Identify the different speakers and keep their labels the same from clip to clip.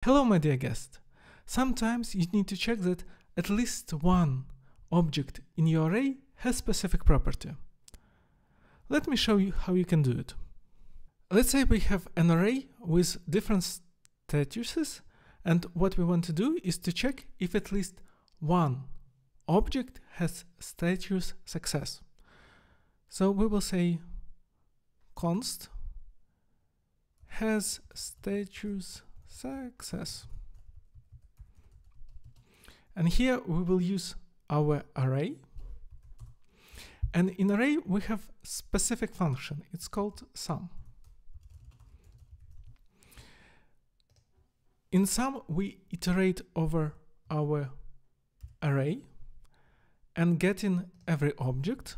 Speaker 1: Hello, my dear guest. Sometimes you need to check that at least one object in your array has specific property. Let me show you how you can do it. Let's say we have an array with different statuses, and what we want to do is to check if at least one object has status success. So we will say const has status success. And here we will use our array. And in array we have specific function. It's called sum. In sum we iterate over our array and get in every object,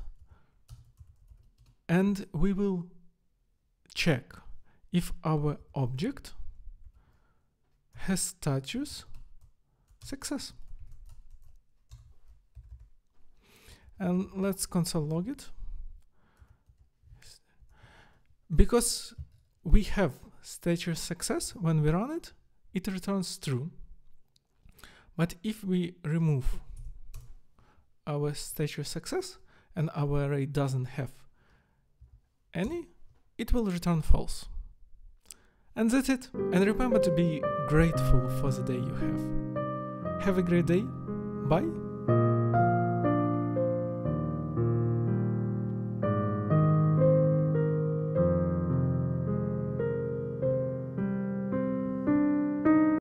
Speaker 1: and we will check if our object has status success. And let's console log it. Because we have status success, when we run it, it returns true. But if we remove our status success and our array doesn't have any, it will return false. And that's it. And remember to be grateful for the day you have. Have a great day. Bye.